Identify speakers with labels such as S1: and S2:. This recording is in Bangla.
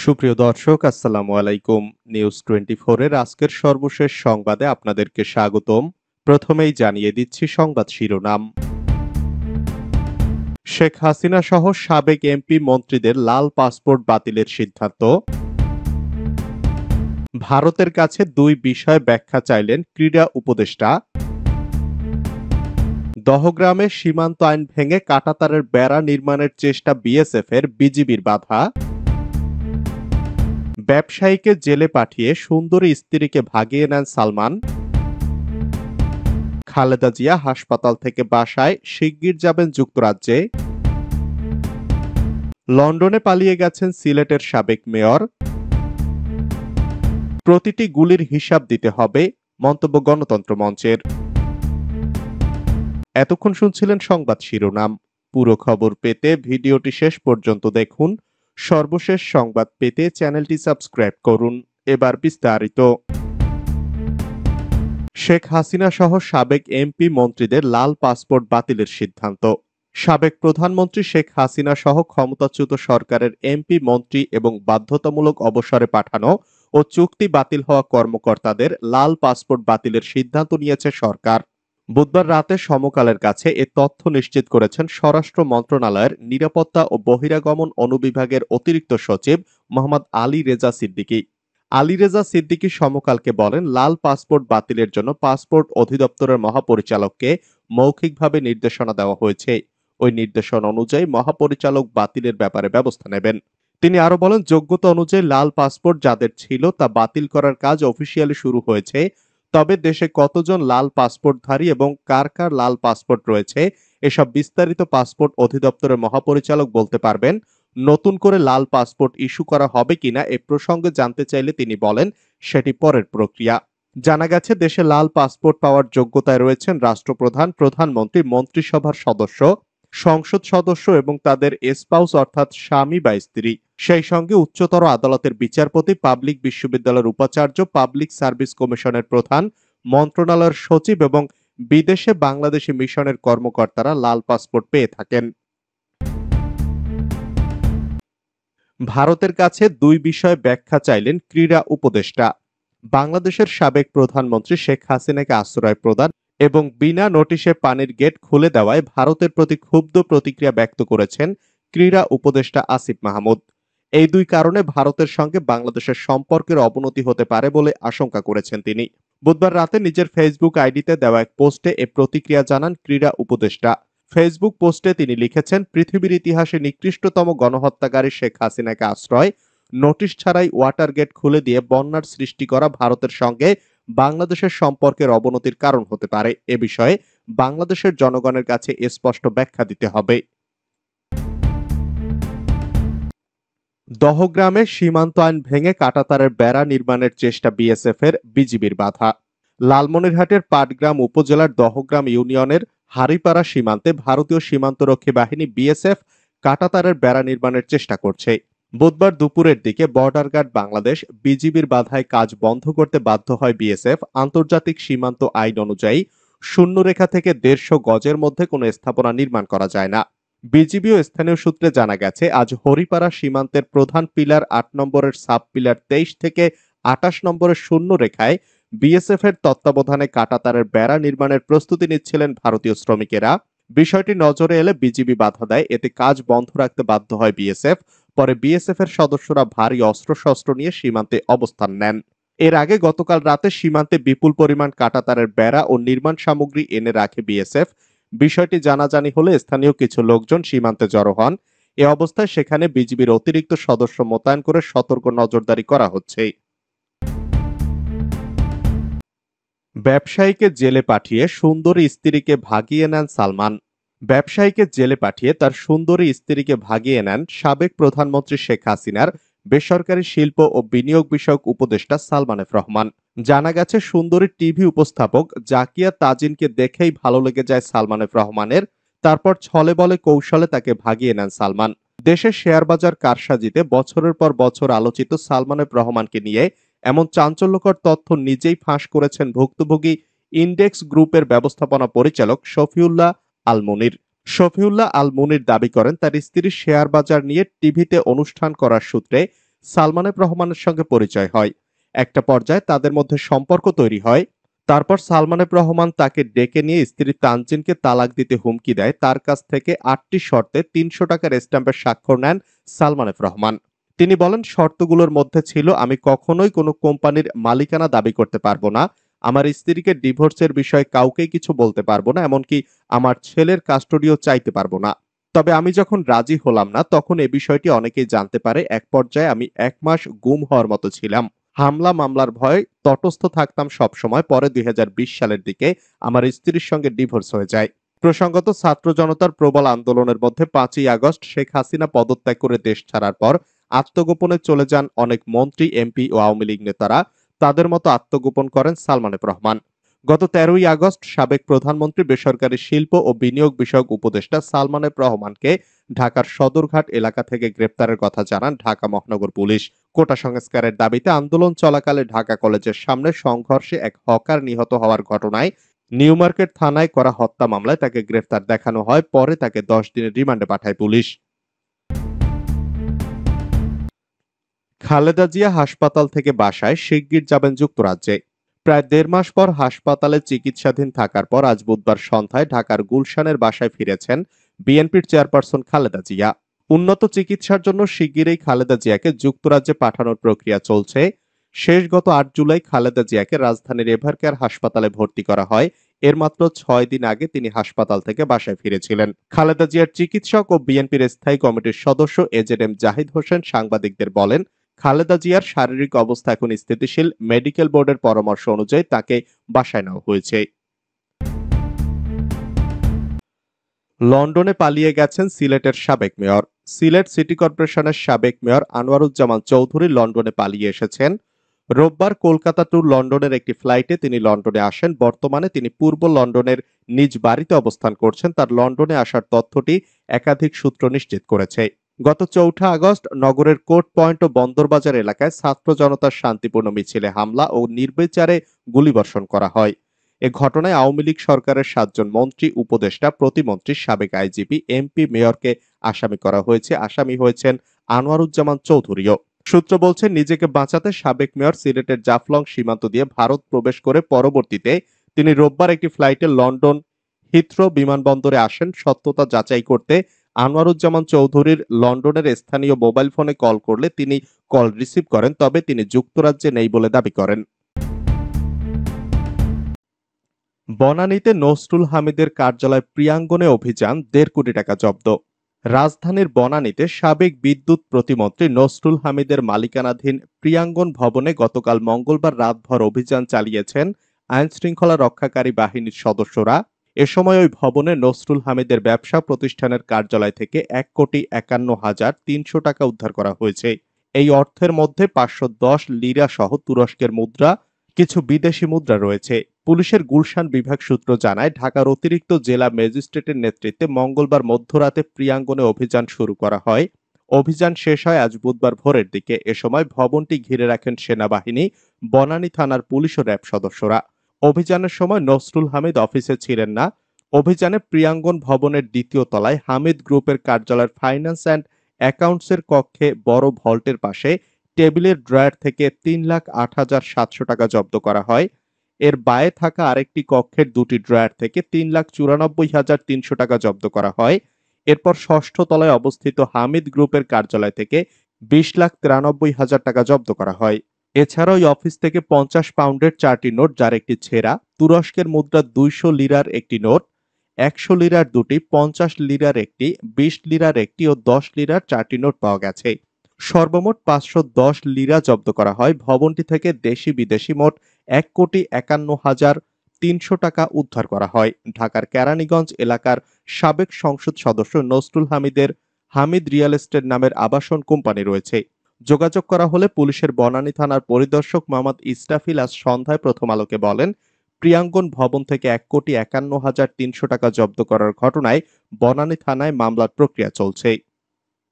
S1: সুপ্রিয় দর্শক, আসসালামু আলাইকুম। নিউজ 24 এর আজকের সর্বশেষ সংবাদে আপনাদেরকে স্বাগতম। প্রথমেই জানিয়ে দিচ্ছি সংবাদ শিরোনাম। শেখ হাসিনা সহ সাবেক এমপি মন্ত্রীদের লাল পাসপোর্ট বাতিলের সিদ্ধান্ত। ভারতের কাছে দুই বিষয় ব্যাখ্যা চাইলেন ক্রীড়া উপদেষ্টা। দহগ্রামে সীমান্ত আইন ভেঙে কাঁটাতারের বেড়া নির্মাণের চেষ্টা বিএসএফ এর, বিজিবির বাধা। ব্যবসায়ীকে জেলে পাঠিয়ে সুন্দরী স্ত্রীকে ভাগিয়ে নেন সালমান। খালেদা জিয়া হাসপাতাল থেকে বাসায়, শিগগির যাবেন যুক্তরাজ্যে। লন্ডনে পালিয়ে গেছেন সিলেটের সাবেক মেয়র। প্রতিটি গুলির হিসাব দিতে হবে, মন্তব্য গণতন্ত্র মঞ্চের। এতক্ষণ শুনছিলেন সংবাদ শিরোনাম। পুরো খবর পেতে ভিডিওটি শেষ পর্যন্ত দেখুন। সর্বশেষ সংবাদ পেতে চ্যানেলটি সাবস্ক্রাইব করুন। এবার বিস্তারিত। শেখ হাসিনা সহ সাবেক এমপি মন্ত্রীদের লাল পাসপোর্ট বাতিলের সিদ্ধান্ত। সাবেক প্রধানমন্ত্রী শেখ হাসিনা সহ ক্ষমতাচ্যুত সরকারের এমপি মন্ত্রী এবং বাধ্যতামূলক অবসরে পাঠানো ও চুক্তি বাতিল হওয়া কর্মকর্তাদের লাল পাসপোর্ট বাতিলের সিদ্ধান্ত নিয়েছে সরকার। বুধবার রাতে সমকালের কাছে এ তথ্য নিশ্চিত করেছেন স্বরাষ্ট্র মন্ত্রণালয়ের নিরাপত্তা ও বহিরাগমন অনুবিভাগের অতিরিক্ত সচিব মোহাম্মদ আলী রেজা সিদ্দিকী। আলী রেজা সিদ্দিকী সমকালকে বলেন, লাল পাসপোর্ট বাতিলের জন্য পাসপোর্ট অধিদপ্তরের মহাপরিচালককে মৌখিকভাবে নির্দেশনা দেওয়া হয়েছে। ওই নির্দেশনা অনুযায়ী মহাপরিচালক বাতিলের ব্যাপারে ব্যবস্থা নেবেন। তিনি আরো বলেন, যোগ্যতা অনুযায়ী লাল পাসপোর্ট যাদের ছিল তা বাতিল করার কাজ অফিসিয়ালি শুরু হয়েছে। তবে দেশে কতজন লাল পাসপোর্টধারী এবং কার কার লাল পাসপোর্ট রয়েছে এসব বিস্তারিত পাসপোর্ট অধিদপ্তরের মহাপরিচালক বলতে পারবেন। নতুন করে লাল পাসপোর্ট ইস্যু করা হবে কিনা এ প্রসঙ্গে জানতে চাইলে তিনি বলেন, সেটি পরের প্রক্রিয়া। জানা গেছে, দেশে লাল পাসপোর্ট পাওয়ার যোগ্যতায় রয়েছেন রাষ্ট্রপ্রধান, প্রধানমন্ত্রী, মন্ত্রিসভার সদস্য, সংসদ সদস্য এবং তাদের স্পাউস অর্থাৎ স্বামী বা স্ত্রী। সেই সঙ্গে উচ্চতর আদালতের বিচারপতি, পাবলিক বিশ্ববিদ্যালয়ের উপাচার্য, পাবলিক সার্ভিস কমিশনের প্রধান, মন্ত্রণালয়ের সচিব এবং বিদেশে বাংলাদেশি মিশনের কর্মকর্তারা লাল পাসপোর্ট পেয়ে থাকেন। ভারতের কাছে দুই বিষয়ে ব্যাখ্যা চাইলেন ক্রীড়া উপদেষ্টা। বাংলাদেশের সাবেক প্রধানমন্ত্রী শেখ হাসিনাকে আশ্রয় প্রদান এবং বিনা নোটিশে পানির গেট খুলে দেওয়ায় ভারতের প্রতি ক্ষুব্ধ প্রতিক্রিয়া ব্যক্ত করেছেন ক্রীড়া উপদেষ্টা আসিফ মাহমুদ। এই দুই কারণে ভারতের সঙ্গে বাংলাদেশের সম্পর্কের অবনতি হতে পারে বলে আশঙ্কা করেছেন তিনি। বুধবার রাতে নিজের ফেসবুক আইডিতে দেওয়া এক পোস্টে এ প্রতিক্রিয়া জানান ক্রীড়া উপদেষ্টা। ফেসবুক পোস্টে তিনি লিখেছেন, পৃথিবীর ইতিহাসে নিকৃষ্টতম গণহত্যাকারী শেখ হাসিনাকে আশ্রয়, নোটিশ ছাড়াই ওয়াটার গেট খুলে দিয়ে বন্যার সৃষ্টি করা ভারতের সঙ্গে বাংলাদেশের সম্পর্কের অবনতির কারণ হতে পারে। এ বিষয়ে বাংলাদেশের জনগণের কাছে স্পষ্ট ব্যাখ্যা দিতে হবে। দহগ্রামে সীমান্ত আইন ভেঙে কাঁটাতারের বেড়া নির্মাণের চেষ্টা বিএসএফ এর, বিজিবির বাধা। লালমনিরহাটের পাটগ্রাম উপজেলার দহগ্রাম ইউনিয়নের হারিপাড়া সীমান্তে ভারতীয় সীমান্তরক্ষী বাহিনী বিএসএফ কাঁটাতারের বেড়া নির্মাণের চেষ্টা করছে। বুধবার দুপুরের দিকে বর্ডার গার্ড বাংলাদেশ, বিজিবির বাধায় কাজ বন্ধ করতে বাধ্য হয় বিএসএফ। আন্তর্জাতিক সীমান্ত আইন অনুযায়ী শূন্যরেখা থেকে 150 গজের মধ্যে কোনো স্থাপনা নির্মাণ করা যায় না। বিজিবি ও স্থানীয় সূত্রে জানা গেছে, আজ হরিপাড়া সীমান্তের প্রধান পিলার 8 নম্বরের সাব পিলার 23 থেকে 28 নম্বরের শূন্য রেখায় বিএসএফ এর তত্ত্বাবধানে কাঁটাতারের বেড়া নির্মাণের প্রস্তুতি নিচ্ছিলেন ভারতীয় শ্রমিকেরা। বিষয়টি নজরে এলে বিজিবি বাধা দেয়, এতে কাজ বন্ধ রাখতে বাধ্য হয় বিএসএফ। পরে বিএসএফ এর সদস্যরা ভারী অস্ত্রশস্ত্র নিয়ে সীমান্তে অবস্থান নেন। এর আগে গতকাল রাতে সীমান্তে বিপুল পরিমাণ কাঁটাতারের বেড়া ও নির্মাণ সামগ্রী এনে রাখে বিএসএফ। বিষয়টি জানাজানি হলে স্থানীয় কিছু লোকজন সীমান্তে জড়ো হন। এ অবস্থায় সেখানে বিজিবির অতিরিক্ত সদস্য মোতায়েন করে সতর্ক নজরদারি করা হচ্ছে। ব্যবসায়ীকে জেলে পাঠিয়ে সুন্দরী স্ত্রীকে ভাগিয়ে নেন সালমান। ব্যবসায়ীকে জেলে পাঠিয়ে তার সুন্দরী স্ত্রীকে ভাগিয়ে নেন সাবেক প্রধানমন্ত্রী শেখ হাসিনার বেসরকারি শিল্প ও বিনিয়োগ বিষয়ক উপদেষ্টা সালমান এফ রহমান। জানা গেছে, সুন্দরী টিভি উপস্থাপক জাকিয়া তাজিনকে দেখেই ভালো লেগে যায় সালমান এফ রহমানের। তারপর ছলে বলে কৌশলে তাকে ভাগিয়ে নেন সালমান। দেশের শেয়ার বাজার কারসাজিতে বছরের পর বছর আলোচিত সালমান এফ রহমানকে নিয়ে এমন চাঞ্চল্যকর তথ্য নিজেই ফাঁস করেছেন ভুক্তভোগী ইন্ডেক্স গ্রুপের ব্যবস্থাপনা পরিচালক শফিউল্লাহ আল মুনির। শফিউল্লাহ আল মুনির দাবি করেন, তার স্ত্রীর শেয়ার বাজার নিয়ে টিভিতে অনুষ্ঠান করার সূত্রে সালমান এফ রহমানের সঙ্গে পরিচয় হয়। একটা পর্যায়ে তাদের মধ্যে সম্পর্ক তৈরি হয়। তারপর সালমান এফ রহমান তাকে ডেকে নিয়ে স্ত্রী তানজিনকে তালাক দিতে হুমকি দেয়। তার কাছ থেকে ৮টি শর্তে ৩০০ টাকার স্ট্যাম্পের স্বাক্ষর নেন সালমান এফ রহমান। তিনি বলেন, শর্তগুলোর মধ্যে ছিল, আমি কখনোই কোনো কোম্পানির মালিকানা দাবি করতে পারবো না, আমার স্ত্রীকে ডিভোর্সের বিষয়ে কাউকেই কিছু বলতে পারবো না, এমনকি আমার ছেলের কাস্টডিও চাইতে পারবো না। তবে আমি যখন রাজি হলাম না, তখন এ বিষয়টি অনেকেই জানতে পারে। এক পর্যায়ে আমি ১ মাস গুম হওয়ার মতো ছিলাম। হামলা মামলার ভয়ে তটস্থ থাকতাম সবসময়। পরে ২০২০ সালের দিকে আমার স্ত্রীর সঙ্গে ডিভোর্স হয়ে যায়। প্রসঙ্গত, ছাত্র জনতার প্রবল আন্দোলনের মধ্যে ৫ই আগস্ট শেখ হাসিনা পদত্যাগ করে দেশ ছাড়ার পর আত্মগোপনে চলে যান অনেক মন্ত্রী, এমপি ও আওয়ামী লীগ নেতারা। তাদের মতো আত্মগোপন করেন সালমান এফ রহমান। গত ১৩ই আগস্ট সাবেক প্রধানমন্ত্রী, বেসরকারি শিল্প ও বিনিয়োগ বিষয়ক উপদেষ্টা সালমান এফ রহমানকে ঢাকার সদরঘাট এলাকা থেকে গ্রেপ্তারের কথা জানান ঢাকা মহানগর পুলিশ। কোটা সংস্কারের দাবিতে আন্দোলন চলাকালে ঢাকা কলেজের সামনে সংঘর্ষে এক হকার নিহত হওয়ার ঘটনায় নিউ মার্কেট থানায় করা হত্যা মামলায় তাকে গ্রেফতার দেখানো হয়। পরে তাকে ১০ দিনের রিমান্ডে পাঠায় পুলিশ। খালেদা জিয়া হাসপাতাল থেকে বাসায়, শিগগির যাবেন যুক্তরাজ্যে। প্রায় ১.৫ মাস পর হাসপাতালে চিকিৎসাধীন থাকার পর আজ বুধবার সন্ধ্যায় ঢাকার গুলশানের বাসায় ফিরেছেন বিএনপির চেয়ারপারসন খালেদা জিয়া। উন্নত চিকিৎসার জন্য শিগগিরই খালেদা জিয়াকে যুক্তরাজ্যে পাঠানোর প্রক্রিয়া চলছে। শেষ গত ৮ জুলাই খালেদা জিয়াকে রাজধানীর এভারকেয়ার হাসপাতালে ভর্তি করা হয়। এর মাত্র ৬ দিন আগে তিনি হাসপাতাল থেকে বাসায় ফিরেছিলেন। খালেদা জিয়ার চিকিৎসক ও বিএনপির স্থায়ী কমিটির সদস্য এজেডএম জাহিদ হোসেন সাংবাদিকদের বলেন, খালেদা জিয়ার শারীরিক অবস্থা এখন স্থিতিশীল। মেডিকেল বোর্ডের পরামর্শ অনুযায়ী তাকে বাসায় নেওয়া হয়েছে। লন্ডনে পালিয়ে গেছেন সিলেটের সাবেক মেয়র। সিলেট সিটি কর্পোরেশনের সাবেক মেয়র আনোয়ারুজ্জামান চৌধুরী লন্ডনে পালিয়ে এসেছেন। রোববার কলকাতা টু লন্ডনের একটি ফ্লাইটে তিনি লন্ডনে আসেন। বর্তমানে তিনি পূর্ব লন্ডনের নিজ বাড়িতে অবস্থান করছেন। তার লন্ডনে আসার তথ্যটি একাধিক সূত্র নিশ্চিত করেছে। গত ৪ আগস্ট নগরের কোর্ট পয়েন্ট ও বন্দরবাজার এলাকায় ছাত্র জনতার শান্তিপূর্ণ মিছিলে হামলা ও নির্বিচারে গুলিবর্ষণ করা হয়। এ ঘটনায় আওয়ামী লীগ সরকারের ৭ জন মন্ত্রী, উপদেষ্টা, প্রতিমন্ত্রী, সাবেক আইজিপি, এমপি, মেয়রকে আসামি করা হয়েছে। আসামি হয়েছেন আনোয়ারুজ্জামান চৌধুরীও। সূত্র বলছে, নিজেকে বাঁচাতে সাবেক মেয়র সিলেটের জাফলং সীমান্ত দিয়ে ভারত প্রবেশ করে পরবর্তীতে তিনি রোববার একটি ফ্লাইটে লন্ডন হিথ্রো বিমানবন্দরে আসেন। সত্যতা যাচাই করতে আনোয়ারুজ্জামান চৌধুরীর লন্ডনের স্থানীয় মোবাইল ফোনে কল করলে তিনি কল রিসিভ করেন। তবে তিনি যুক্তরাজ্যে নেই বলে দাবি করেন। বনানীতে নসরুল হামিদের কার্যালয় প্রিয়াঙ্গনে অভিযান, ১.৫ কোটি টাকা জব্দ। রাজধানীর বনানীতে সাবেক বিদ্যুৎ প্রতিমন্ত্রী নসরুল হামিদের মালিকানাধীন প্রিয়াঙ্গন ভবনে গতকাল মঙ্গলবার রাতভর অভিযান চালিয়েছেন আইন শৃঙ্খলা রক্ষাকারী বাহিনীর সদস্যরা। এ সময় ওই ভবনে নসরুল হামিদের ব্যবসা প্রতিষ্ঠানের কার্যালয় থেকে ১,৫১,৩০০ টাকা উদ্ধার করা হয়েছে। এই অর্থের মধ্যে ৫১০ লিরা সহ তুরস্কের মুদ্রা, কিছু বিদেশি মুদ্রা রয়েছে। পুলিশের গুলশান বিভাগ সূত্র জানায়, ঢাকার অতিরিক্ত জেলা ম্যাজিস্ট্রেটের নেতৃত্বে মঙ্গলবার মধ্যরাতে প্রিয়াঙ্গনে অভিযান শুরু করা হয়। অভিযান শেষ হয় আজ বুধবার ভোরের দিকে। এ সময় ভবনটি ঘিরে রাখেন সেনাবাহিনী, বনানী থানার পুলিশ ও র্যাব সদস্যরা। অভিযানের সময় নসরুল হামিদ অফিসে ছিলেন না। অভিযানে প্রিয়াঙ্গন ভবনের ২য় তলায় হামিদ গ্রুপের কার্যালয়ের ফাইন্যান্স অ্যান্ড অ্যাকাউন্টসের কক্ষে বড় ভল্টের পাশে টেবিলের ড্রয়ার থেকে ৩,৮,৭০০ টাকা জব্দ করা হয়। এর বায়ে থাকা আরেকটি কক্ষের ২টি ড্রয়ার থেকে ৩,৯৪,৩০০ টাকা জব্দ করা হয়। এরপর ষষ্ঠ তলায় অবস্থিত হামিদ গ্রুপের কার্যালয় থেকে ২০,৯৩,০০০ টাকা জব্দ করা হয়। এছাড়া ওই অফিস থেকে ৫০ পাউন্ডের ৪টি নোট, যার একটি ছেঁড়া, তুরস্কের মুদ্রা ২০০ লিরার একটি নোট, ১০০ লিরার ২টি, ৫০ লিরার একটি, ২০ লিরার একটি ও ১০ লিরার ৪টি নোট পাওয়া গেছে। সর্বমোট ৫১০ লিরা জব্দ করা হয়। ভবনটি থেকে দেশি বিদেশি মোট ১,৫১,৩০০ টাকা উদ্ধার করা হয়। ঢাকার কেরানীগঞ্জ এলাকার সাবেক সংসদ সদস্য নসরুল হামিদের হামিদ রিয়েল এস্টেট নামের আবাসন কোম্পানি রয়েছে। যোগাযোগ করা হলে পুলিশের বনানী থানার পরিদর্শক মোহাম্মদ ইসরাফিল আজ সন্ধ্যায় প্রথম আলোকে বলেন, প্রিয়াঙ্গন ভবন থেকে ১,৫১,৩০০ টাকা জব্দ করার ঘটনায় বনানী থানায় মামলার প্রক্রিয়া চলছে।